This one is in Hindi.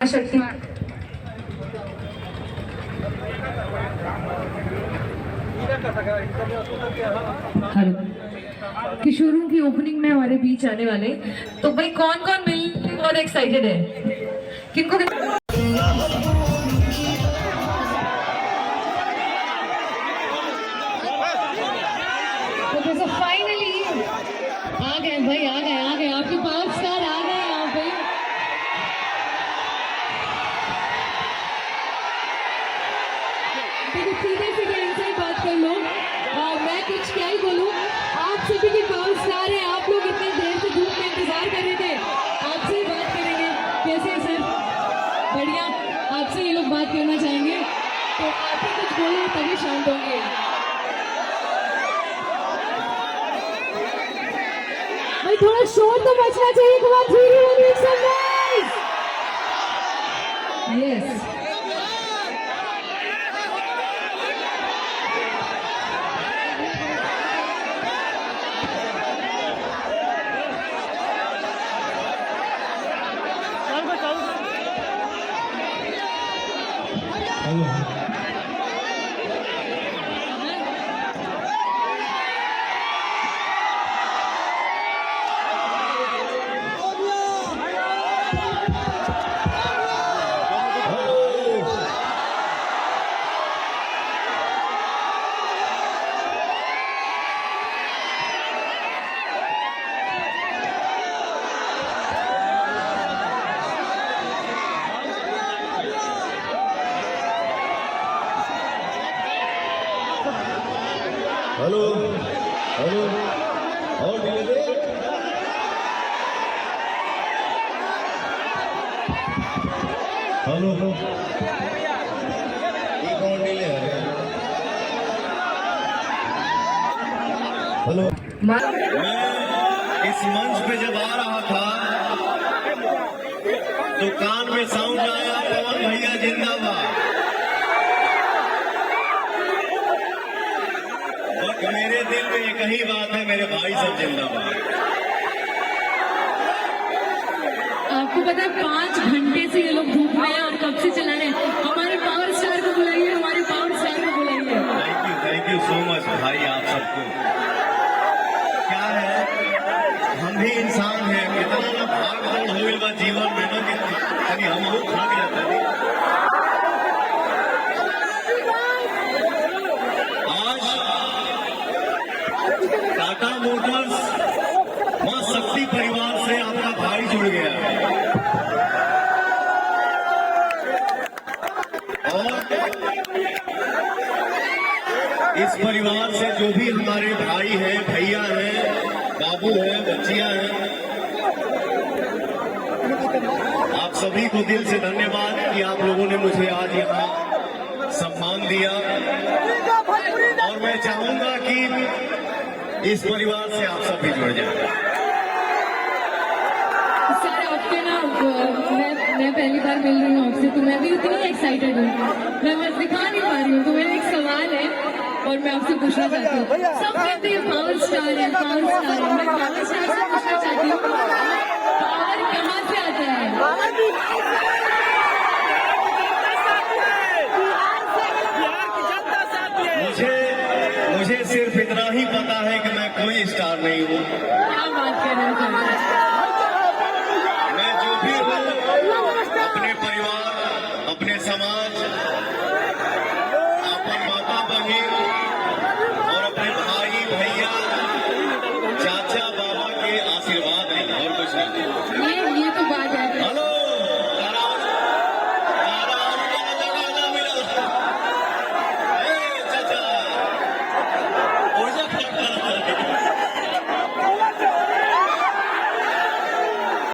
शक्तिमान। हेलो, किशोरों की ओपनिंग में हमारे बीच आने वाले, तो भाई कौन कौन मिलने बहुत एक्साइटेड है? किनको तो फाइनली आ गए भाई, आ गए आपके पावर स्टार आ गए यहाँ पे। सीधे सीधे इनसे बात कर लो, मैं कुछ क्या ही बोलूँ। आप सभी के पावर स्टार है, आप लोग इतने देर से धूप में इंतजार कर रहे थे, आपसे ही बात करेंगे। कैसे है सर? बढ़िया, आपसे ये लोग बात करना चाहेंगे, तो आप ही कुछ बोलो तभी शांत होंगे। भाई थोड़ा शोर तो मचना चाहिए। यस, हेलो हेलो, और डिले हेलो, ये कौन डिले है? हेलो, मैं इस मंच पे जब आ रहा था तो कान में साउंड आया, पवन भैया जिंदाबाद। मेरे दिल में एक ही बात है, मेरे भाई सब जिंदाबाद। आपको पता है 5 घंटे से ये लोग धूप में हैं और कब से चला रहे हैं। हमारे पावर स्टार को बुलाइए, हमारे पावर स्टार को बुलाइए। थैंक यू सो मच भाई, आप सबको। क्या है, हम भी इंसान हैं, कितना ना भाग दौड़ हो गई जीवन में ना, कि हम लोग थक जाते हैं। टाटा मोटर्स मां शक्ति परिवार से आपका भाई जुड़ गया और इस परिवार से जो भी हमारे भाई हैं, भैया हैं, बाबू हैं, बच्चियां हैं, आप सभी को दिल से धन्यवाद कि आप लोगों ने मुझे आज यहाँ सम्मान दिया। और मैं चाहूंगा कि इस परिवार से आप सब भी जुड़ जाए। सर आपके ना, मैं पहली बार मिल रही हूँ आपसे, तो मैं भी उतनी एक्साइटेड हूँ। मैं बस दिखा नहीं पा रही हूँ, तो मेरा एक सवाल है और मैं आपसे पूछना चाहती हूँ। सब कहते हैं पावर स्टार है, पावर स्टार है। मैं पावर स्टार से पूछना चाहती हूँ, पावर कहाँ से आता है? मुझे सिर्फ इतना ही पता है कि मैं कोई स्टार नहीं हूँ। क्या बात कर रहे हैं? मैं जो भी हूँ, अपने परिवार, अपने समाज, अपन माता बहन और अपने भाई भैया, चाचा बाबा के आशीर्वाद है, और कुछ नहीं।